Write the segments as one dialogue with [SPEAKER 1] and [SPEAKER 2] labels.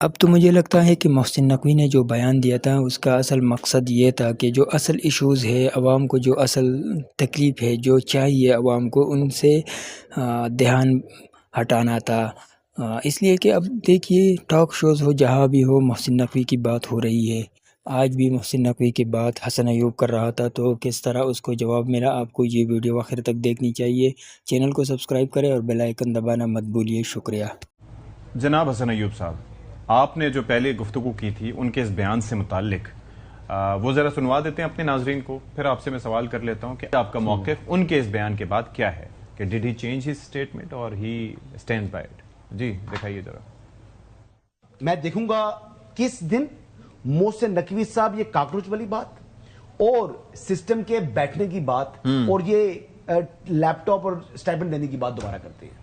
[SPEAKER 1] اب تو مجھے لگتا ہے کہ محسن نقوی نے جو بیان دیا تھا اس کا اصل مقصد یہ تھا کہ جو اصل ایشوز ہے عوام کو، جو اصل تکلیف ہے، جو چاہیے عوام کو، ان سے دھیان ہٹانا تھا۔ اس لیے کہ اب دیکھیے ٹاک شوز ہو، جہاں بھی ہو، محسن نقوی کی بات ہو رہی ہے۔ آج بھی محسن نقوی کی بات حسن ایوب کر رہا تھا، تو کس طرح اس کو جواب ملا۔ آپ کو یہ ویڈیو آخر تک دیکھنی چاہیے۔ چینل کو سبسکرائب کریں اور بیل آئیکن دبانا مت بھولیے۔ شکریہ۔
[SPEAKER 2] جناب حسن ایوب صاحب، آپ نے جو پہلے گفتگو کی تھی ان کے اس بیان سے متعلق وہ ذرا سنوا دیتے ہیں اپنے ناظرین کو، پھر آپ سے میں سوال کر لیتا ہوں کہ آپ کا موقف ان کے اس بیان کے بعد کیا ہے کہ did he change his statement اور ہی اسٹینڈز بائی اٹ؟ جی دکھائیے ذرا۔
[SPEAKER 3] میں دیکھوں گا کس دن محسن نقوی صاحب یہ کاکروچ والی بات اور سسٹم کے بیٹھنے کی بات اور یہ لیپ ٹاپ اور اسٹائپنڈ دینے کی بات دوبارہ کرتے ہیں۔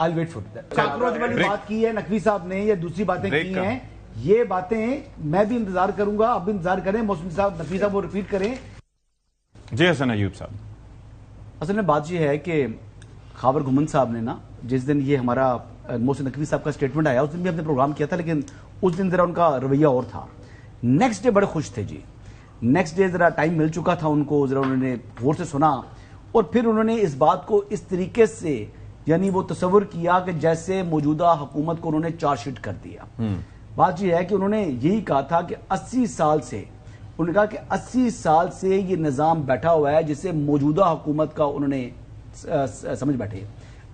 [SPEAKER 3] I'll wait for that۔ Cockroach والی بات کی ہے نقوی صاحب نے یا دوسری باتیں کی ہیں، یہ باتیں میں بھی انتظار کروں گا، اب بھی انتظار کریں، محسن صاحب نقوی صاحب وہ ریپیٹ کریں۔
[SPEAKER 2] جی حسن ایوب صاحب،
[SPEAKER 3] اصل میں بات یہ ہے کہ خاور گھمن صاحب نے نا جس دن یہ ہمارا محسن نقوی صاحب کا اسٹیٹمنٹ آیا، اس دن بھی ہم نے پروگرام کیا تھا، لیکن اس دن ذرا ان کا رویہ اور تھا۔ نیکسٹ ڈے بڑے خوش تھے جی، نیکسٹ ڈے ذرا ٹائم مل چکا تھا ان کو، ذرا انہوں نے غور سے سنا اور پھر انہوں نے اس بات کو اس طریقے سے یعنی وہ تصور کیا کہ جیسے موجودہ حکومت کو انہوں نے چارج شیٹ کر دیا۔ بات یہ ہے کہ انہوں نے یہی کہا تھا کہ 80 سال سے، انہوں نے کہا کہ 80 سال سے یہ نظام بیٹھا ہوا ہے جسے موجودہ حکومت کا انہوں نے سمجھ بیٹھے۔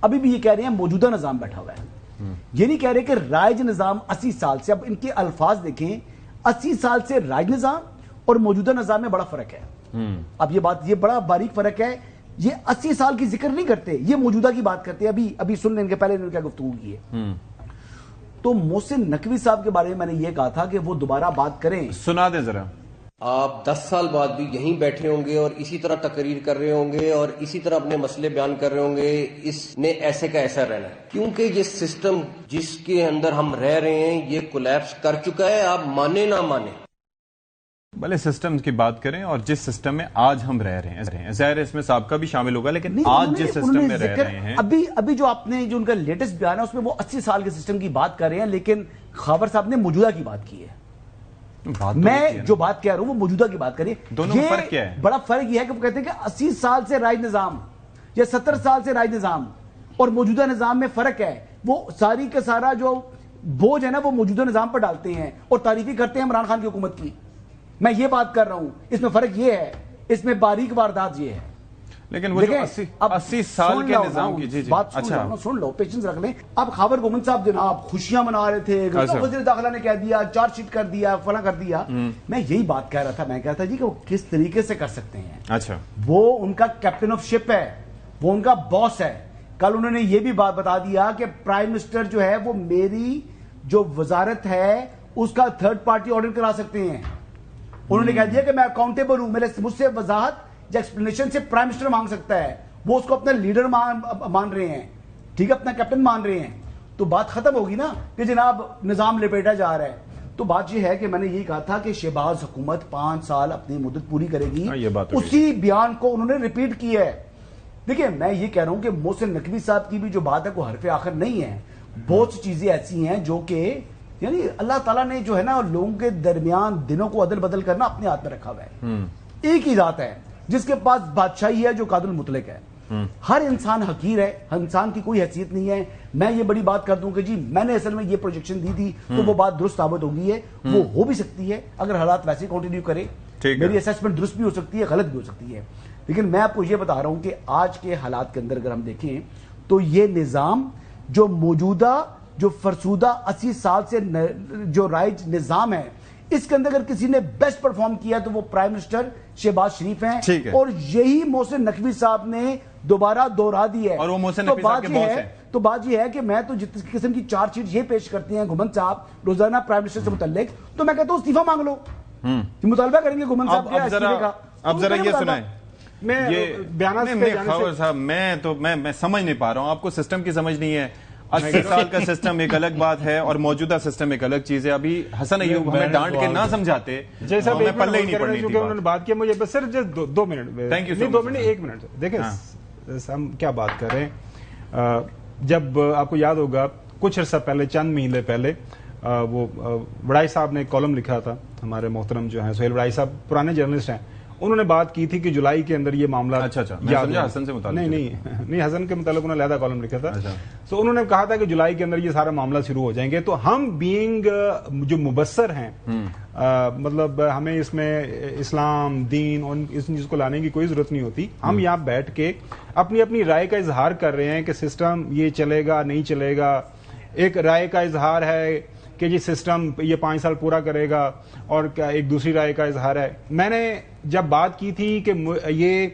[SPEAKER 3] ابھی بھی یہ کہہ رہے ہیں موجودہ نظام بیٹھا ہوا ہے، یہ نہیں کہہ رہے کہ رائج نظام 80 سال سے۔ اب ان کے الفاظ دیکھیں، 80 سال سے رائج نظام اور موجودہ نظام میں بڑا فرق ہے۔ اب یہ بڑا باریک فرق ہے۔ یہ 80 سال کی ذکر نہیں کرتے، یہ موجودہ کی بات کرتے ہیں۔ ابھی سن لیں، ان کے پہلے انہوں نے کیا گفتگو کی ہے۔ تو محسن نقوی صاحب کے بارے میں نے یہ کہا تھا کہ وہ دوبارہ بات کریں۔
[SPEAKER 2] سنا دیں ذرا۔
[SPEAKER 4] آپ 10 سال بعد بھی یہیں بیٹھے ہوں گے اور اسی طرح تقریر کر رہے ہوں گے اور اسی طرح اپنے مسئلے بیان کر رہے ہوں گے۔ اس نے ایسے کا ایسا رہنا ہے کیونکہ یہ سسٹم جس کے اندر ہم رہ رہے ہیں یہ کولیپس کر چکا ہے، آپ مانے نہ مانے۔
[SPEAKER 2] بھلے سسٹم کی بات کریں اور جس سسٹم میں آج ہم رہ رہے ہیں، ظاہر ہے اس میں سابقہ بھی شامل ہوگا، لیکن آج جس سسٹم میں رہ رہے ہیں،
[SPEAKER 3] ابھی جو آپ نے جو ان کا لیٹسٹ بیان ہے اس میں وہ 80 سال کے سسٹم کی بات کر رہے ہیں، لیکن خاور صاحب نے موجودہ کی بات کی ہے۔ میں جو بات کہہ رہا ہوں وہ موجودہ کی بات کریے۔
[SPEAKER 2] دونوں میں فرق کیا ہے؟
[SPEAKER 3] بڑا فرق یہ ہے کہ وہ کہتے ہیں کہ 80 سال سے رائج نظام یا 70 سال سے رائج نظام اور موجودہ نظام میں فرق ہے۔ وہ ساری کا سارا جو بوجھ ہے نا وہ موجودہ نظام پر ڈالتے ہیں اور تعریفی کرتے ہیں عمران خان کی حکومت کی۔ میں یہ بات کر رہا ہوں، اس میں فرق یہ ہے، اس میں باریک واردات یہ ہے۔
[SPEAKER 2] لیکن وہ جو 80 سال کے نظام کی
[SPEAKER 3] بات سن لو، پیشنس رکھ لیں۔ اب خاور گھمن صاحب جناب خوشیاں منا رہے تھے، وزیر داخلہ نے کہہ دیا، چارج شیٹ کر دیا، فلاں کر دیا۔ میں یہی بات کہہ رہا تھا، میں کہتا جی کہ وہ کس طریقے سے کر سکتے ہیں۔
[SPEAKER 2] اچھا،
[SPEAKER 3] وہ ان کا کیپٹن آف شپ ہے، وہ ان کا باس ہے۔ کل انہوں نے یہ بھی بات بتا دیا کہ پرائم منسٹر جو ہے وہ میری جو وزارت ہے اس کا تھرڈ پارٹی آڈٹ کرا سکتے ہیں۔ انہوں نے کہہ دیا کہ میں اکاؤنٹیبل ہوں، مجھ سے وضاحت یا ایکسپلینیشن سے پرائم منسٹر مانگ سکتا ہے۔ وہ اس کو اپنا لیڈر مان رہے ہیں، ٹھیک ہے، اپنا کیپٹن مان رہے ہیں۔ تو بات ختم ہوگی نا کہ جناب نظام لپیٹا جا رہا ہے۔ تو بات یہ ہے کہ میں نے یہی کہا تھا کہ شہباز حکومت 5 سال اپنی مدت پوری کرے گی، اسی بیان کو انہوں نے ریپیٹ کیا ہے۔ دیکھیں میں یہ کہہ رہا ہوں کہ محسن نقوی صاحب کی بھی جو بات ہے وہ حرف آخر نہیں ہے۔ بہت سی چیزیں ایسی ہیں جو کہ یعنی اللہ تعالیٰ نے جو ہے نا لوگوں کے درمیان دنوں کو عدل بدل کرنا اپنے ہاتھ میں رکھا ہوا ہے۔ ایک ہی ذات ہے جس کے پاس بادشاہی ہے، جو قادر المطلق ہے۔ ہر انسان حقیر ہے، ہر انسان کی کوئی حیثیت نہیں ہے۔ میں یہ بڑی بات کر دوں کہ جی میں نے اصل میں یہ پروجیکشن دی تھی تو وہ بات درست ثابت ہوگی ہے، وہ ہو بھی سکتی ہے اگر حالات ویسے کنٹینیو کرے۔ میری اسیسمنٹ درست بھی ہو سکتی ہے، غلط بھی ہو سکتی ہے، لیکن میں آپ کو یہ بتا رہا ہوں کہ آج کے حالات کے اندر اگر ہم دیکھیں تو یہ نظام جو موجودہ جو فرسودہ 80 سال سے جو رائج نظام ہے، اس کے اندر اگر کسی نے بیسٹ پرفارم کیا تو وہ پرائم منسٹر شہباز شریف ہیں، اور یہی محسن نقوی صاحب نے دوبارہ دوہرا دی ہے۔
[SPEAKER 2] اور وہ محسن نقوی صاحب کے باس ہے۔
[SPEAKER 3] تو بات یہ ہے کہ میں تو جس قسم کی چارج شیٹ یہ پیش کرتے ہیں گھمن صاحب روزانہ پرائم منسٹر سے متعلق، تو میں کہتا ہوں استعفیٰ مانگ لو، مطالبہ کریں گے گھمن صاحب کے استعفے کا۔
[SPEAKER 2] اب ذرا یہ سنائیں، میں سمجھ نہیں پا رہا ہوں، آپ کو سسٹم کی سمجھ نہیں ہے۔ 80 سال کا سسٹم ایک الگ بات ہے اور موجودہ سسٹم ایک الگ چیز ہے۔ ابھی حسن ایوب ہمیں ڈانٹ کے نہ سمجھاتے، ہمیں پلے ہی نہیں پڑنی تھی
[SPEAKER 5] انہوں نے بات کیا۔ مجھے بس صرف 2 منٹ، 2 منٹ 1 منٹ دیکھیں ہم کیا بات کر رہے ہیں۔ جب آپ کو یاد ہوگا کچھ عرصہ پہلے، چند مہینے پہلے، وہ وڑائی صاحب نے ایک کالم لکھا تھا, ہمارے محترم جو ہیں سہیل وڑائی صاحب پرانے جرنلسٹ ہیں, انہوں نے بات کی تھی کہ جولائی کے اندر یہ معاملہ
[SPEAKER 2] اچھا میں سمجھا حسن سے متعلق
[SPEAKER 5] نہیں حسن کے متعلق انہوں نے علیحدہ کالم لکھا تھا. سو انہوں نے کہا تھا کہ جولائی کے اندر یہ سارا معاملہ شروع ہو جائیں گے. تو ہم بینگ جو مبصر ہیں, مطلب ہمیں اس میں اسلام دین اور اس چیز کو لانے کی کوئی ضرورت نہیں ہوتی. ہم یہاں بیٹھ کے اپنی اپنی رائے کا اظہار کر رہے ہیں کہ سسٹم یہ چلے گا نہیں چلے گا. ایک رائے کا اظہار ہے کہ یہ سسٹم یہ 5 سال پورا کرے گا, اور ایک دوسری رائے کا اظہار ہے. میں نے جب بات کی تھی کہ یہ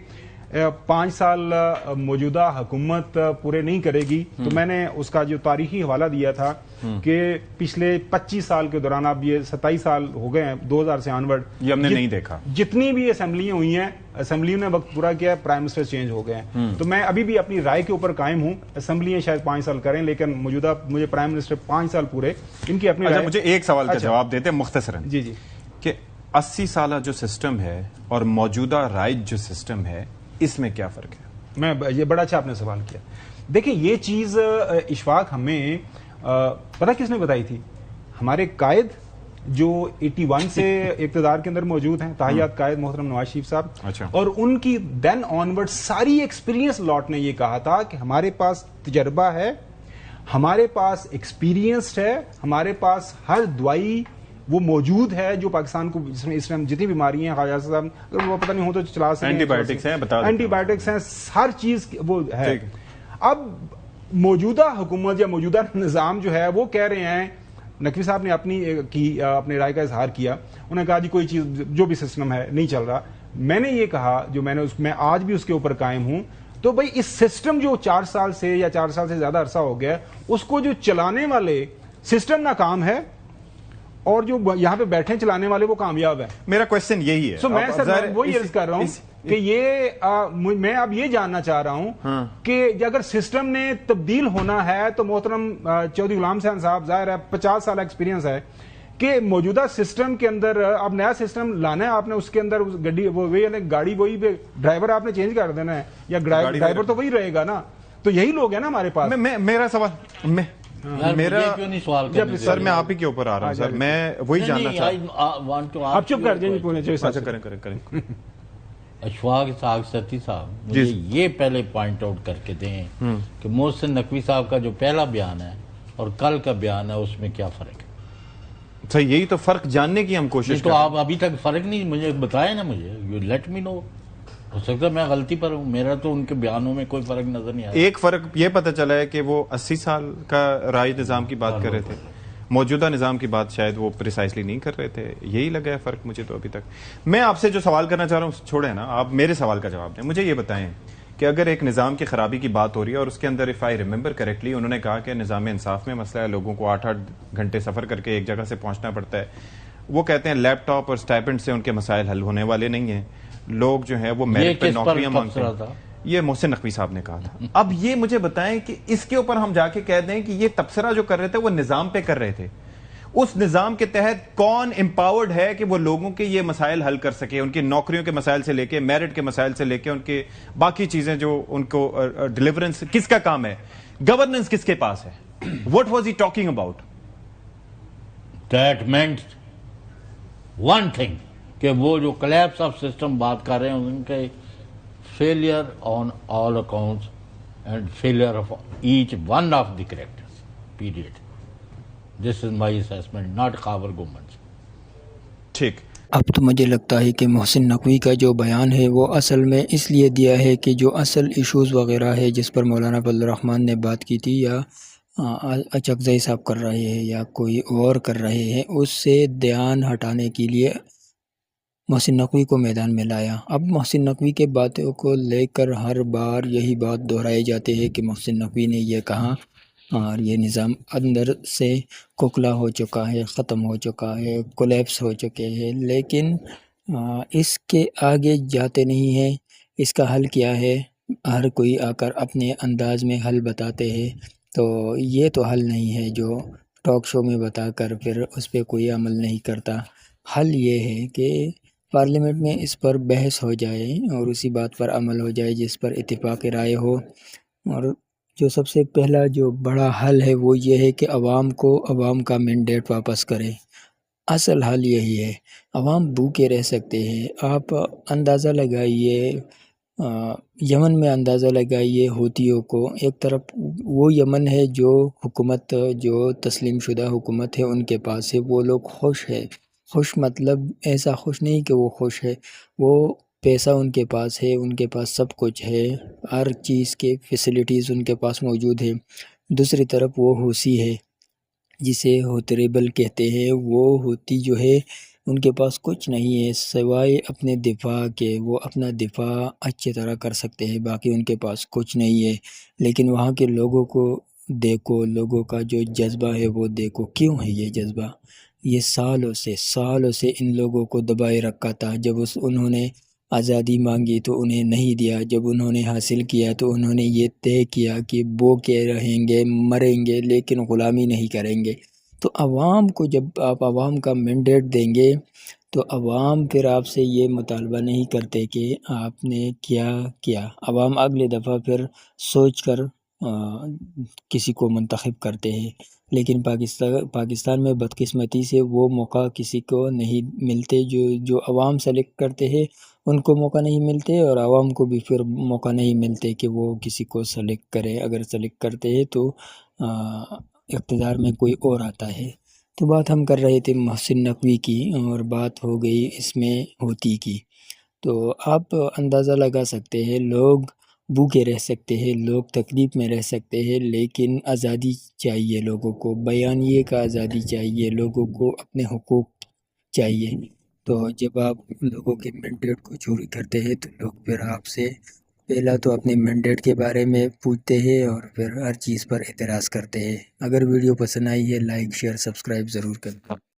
[SPEAKER 5] 5 سال موجودہ حکومت پورے نہیں کرے گی, تو میں نے اس کا جو تاریخی حوالہ دیا تھا کہ پچھلے 25 سال کے دوران, اب یہ 27 سال ہو گئے ہیں 2000 سے آنورڈ,
[SPEAKER 2] یہ ہم نے نہیں دیکھا.
[SPEAKER 5] جتنی بھی اسمبلیاں ہوئی ہیں, اسمبلیوں نے وقت پورا کیا ہے, پرائم منسٹر چینج ہو گئے ہیں. تو میں ابھی بھی اپنی رائے کے اوپر قائم ہوں, اسمبلیاں شاید 5 سال کریں, لیکن موجودہ مجھے پرائم منسٹر 5 سال پورے ان کی اپنی رائے.
[SPEAKER 2] مجھے ایک سوال کا جواب دیتے مختصراً,
[SPEAKER 5] جی
[SPEAKER 2] کہ 80 سالہ جو سسٹم ہے اور موجودہ رائج جو سسٹم ہے, اس میں کیا فرق ہے؟
[SPEAKER 5] یہ بڑا اچھا آپ نے سوال کیا. دیکھیں یہ چیز اشفاق ہمیں پتہ کس نے بتائی تھی؟ ہمارے قائد جو 81 سے اقتدار کے اندر موجود ہیں, تاحیات قائد محترم نواز شریف صاحب, اور ان کی دین آنورڈ ساری ایکسپیرینس لاٹ نے یہ کہا تھا کہ ہمارے پاس تجربہ ہے, ہمارے پاس ایکسپیرینسڈ ہے, ہمارے پاس ہر دوائی وہ موجود ہے جو پاکستان کو اس میں جتنی بیماریاں ہیں, خواجہ صاحب اگر وہ پتہ نہیں ہو تو چلا سکیں,
[SPEAKER 2] اینٹی بایوٹکس ہیں,
[SPEAKER 5] اینٹی بایوٹکس ہیں, ہر چیز وہ ہے. اب موجودہ حکومت یا موجودہ نظام جو ہے وہ کہہ رہے ہیں, نقوی صاحب نے اپنی رائے کا اظہار کیا, انہوں نے کہا جی کوئی چیز جو بھی سسٹم ہے نہیں چل رہا. میں نے یہ کہا, جو میں آج بھی اس کے اوپر قائم ہوں, تو بھائی اس سسٹم جو 4 سال سے یا 4 سال سے زیادہ عرصہ ہو گیا, اس کو جو چلانے والے سسٹم ناکام ہے اور جو یہاں پہ بیٹھے چلانے والے وہ کامیاب ہے.
[SPEAKER 2] میرا کوشچن یہی ہے.
[SPEAKER 5] سو میں سر وہی عرض کر رہا ہوں کہ میں اب یہ جاننا چاہ رہا ہوں کہ اگر سسٹم نے تبدیل ہونا ہے تو محترم چودھری غلام حسین صاحب, ظاہر ہے 50 سال ایکسپیرینس ہے, کہ موجودہ سسٹم کے اندر اب نیا سسٹم لانا ہے آپ نے, اس کے اندر گاڑی وہی ڈرائیور آپ نے چینج کر دینا ہے, یا ڈرائیور تو وہی رہے گا نا. تو یہی لوگ ہیں نا ہمارے پاس.
[SPEAKER 2] میرا سوال سر میں آپ ہی کے اوپر آ رہا ہوں سر, میں وہی جاننا چاہتا.
[SPEAKER 5] آپ چپ کر دیں,
[SPEAKER 2] کریں.
[SPEAKER 6] اشفاق اسحاق ستی صاحب مجھے یہ پہلے پوائنٹ آؤٹ کر کے دیں کہ محسن نقوی صاحب کا جو پہلا بیان ہے اور کل کا بیان ہے اس میں کیا فرق ہے؟
[SPEAKER 2] صحیح, یہی تو فرق جاننے کی ہم کوشش
[SPEAKER 6] تو آپ ابھی تک فرق نہیں مجھے بتائے نا, مجھے یو لیٹ می نو. ہو سکتا ہے میں غلطی پر ہوں, میرا تو ان کے بیانوں میں کوئی فرق نظر نہیں آیا.
[SPEAKER 2] ایک فرق یہ پتہ چلا ہے کہ وہ 80 سال کا رائے نظام کی بات کر رہے تھے, موجودہ نظام کی بات شاید وہ پریسائسلی نہیں کر رہے تھے. یہی لگا ہے فرق مجھے تو ابھی تک. میں آپ سے جو سوال کرنا چاہ رہا ہوں چھوڑیں نا, آپ میرے سوال کا جواب دیں. مجھے یہ بتائیں کہ اگر ایک نظام کی خرابی کی بات ہو رہی ہے اور اس کے اندر اف آئی ریممبر کریکٹلی انہوں نے کہا کہ نظام انصاف میں مسئلہ ہے, لوگوں کو 8-8 گھنٹے سفر کر کے ایک جگہ سے پہنچنا پڑتا ہے. وہ کہتے ہیں لیپ ٹاپ اور اسٹائپنڈ سے ان کے مسائل حل ہونے والے نہیں ہیں, لوگ جو ہیں وہ میرٹ پہ نوکریاں مانگتے ہیں. یہ محسن نقوی صاحب نے کہا تھا. اب یہ مجھے بتائیں کہ اس کے اوپر ہم جا کے کہہ دیں کہ یہ تبصرہ جو کر رہے تھے وہ نظام پہ کر رہے تھے, اس نظام کے تحت کون امپاورڈ ہے کہ وہ لوگوں کے یہ مسائل حل کر سکے, ان کی نوکریوں کے مسائل سے لے کے میرٹ کے مسائل سے لے کے ان کے باقی چیزیں جو ان کو ڈیلیورنس کس کا کام ہے, گورننس کس کے پاس ہے, what was he talking about?
[SPEAKER 6] That meant one thing کہ وہ جو کلیپس آف سسٹم بات کر رہے ہیں ان کے failure on all accounts and failure of each one of the characters period. This is my assessment, not Khawar government.
[SPEAKER 2] ٹھیک.
[SPEAKER 1] اب تو مجھے لگتا ہے کہ محسن نقوی کا جو بیان ہے وہ اصل میں اس لیے دیا ہے کہ جو اصل ایشوز وغیرہ ہے جس پر مولانا فضل الرحمان نے بات کی تھی, یا اچکزئی صاحب کر رہے ہیں یا کوئی اور کر رہے ہیں, اس سے دھیان ہٹانے کے لیے محسن نقوی کو میدان میں لایا. اب محسن نقوی کے باتوں کو لے کر ہر بار یہی بات دہرائی جاتی ہے کہ محسن نقوی نے یہ کہا, اور یہ نظام اندر سے کھوکھلا ہو چکا ہے, ختم ہو چکا ہے, کولیپس ہو چکے ہیں, لیکن اس کے آگے جاتے نہیں ہیں. اس کا حل کیا ہے؟ ہر کوئی آ کر اپنے انداز میں حل بتاتے ہیں, تو یہ تو حل نہیں ہے جو ٹاک شو میں بتا کر پھر اس پہ کوئی عمل نہیں کرتا. حل یہ ہے کہ پارلیمنٹ میں اس پر بحث ہو جائے اور اسی بات پر عمل ہو جائے جس پر اتفاق رائے ہو, اور جو سب سے پہلا جو بڑا حل ہے وہ یہ ہے کہ عوام کو عوام کا مینڈیٹ واپس کرے۔ اصل حل یہی ہے۔ عوام بھوکے رہ سکتے ہیں۔ آپ اندازہ لگائیے، یمن میں اندازہ لگائیے ہوتیوں کو، ایک طرف وہ یمن ہے جو حکومت، جو تسلیم شدہ حکومت ہے ان کے پاس ہے، وہ لوگ خوش ہے۔ خوش مطلب ایسا خوش نہیں کہ وہ خوش ہے، وہ پیسہ ان کے پاس ہے، ان کے پاس سب کچھ ہے، ہر چیز کے فیسلٹیز ان کے پاس موجود ہے۔ دوسری طرف وہ حوثی ہے جسے ہوتریبل کہتے ہیں، وہ ہوتی جو ہے ان کے پاس کچھ نہیں ہے سوائے اپنے دفاع کے، وہ اپنا دفاع اچھی طرح کر سکتے ہیں، باقی ان کے پاس کچھ نہیں ہے۔ لیکن وہاں کے لوگوں کو دیکھو، لوگوں کا جو جذبہ ہے وہ دیکھو، کیوں ہے یہ جذبہ؟ یہ سالوں سے ان لوگوں کو دبائے رکھا تھا۔ جب انہوں نے آزادی مانگی تو انہیں نہیں دیا، جب انہوں نے حاصل کیا تو انہوں نے یہ طے کیا کہ وہ کے رہیں گے، مریں گے، لیکن غلامی نہیں کریں گے۔ تو عوام کو جب آپ عوام کا مینڈیٹ دیں گے تو عوام پھر آپ سے یہ مطالبہ نہیں کرتے کہ آپ نے کیا کیا۔ عوام اگلے دفعہ پھر سوچ کر کسی کو منتخب کرتے ہیں، لیکن پاکستان میں بدقسمتی سے وہ موقع کسی کو نہیں ملتے، جو عوام سلیکٹ کرتے ہیں ان کو موقع نہیں ملتے، اور عوام کو بھی پھر موقع نہیں ملتے کہ وہ کسی کو سلیکٹ کرے۔ اگر سلیکٹ کرتے ہیں تو اقتدار میں کوئی اور آتا ہے۔ تو بات ہم کر رہے تھے محسن نقوی کی، اور بات ہو گئی اس میں ہوتی کی۔ تو آپ اندازہ لگا سکتے ہیں، لوگ بھوکے رہ سکتے ہیں، لوگ تکلیف میں رہ سکتے ہیں، لیکن آزادی چاہیے لوگوں کو، بیانیے کا آزادی چاہیے لوگوں کو، اپنے حقوق چاہیے۔ تو جب آپ لوگوں کے مینڈیٹ کو چوری کرتے ہیں تو لوگ پھر آپ سے پہلا تو اپنے مینڈیٹ کے بارے میں پوچھتے ہیں اور پھر ہر چیز پر اعتراض کرتے ہیں۔ اگر ویڈیو پسند آئی ہے لائک، شیئر، سبسکرائب ضرور کریں۔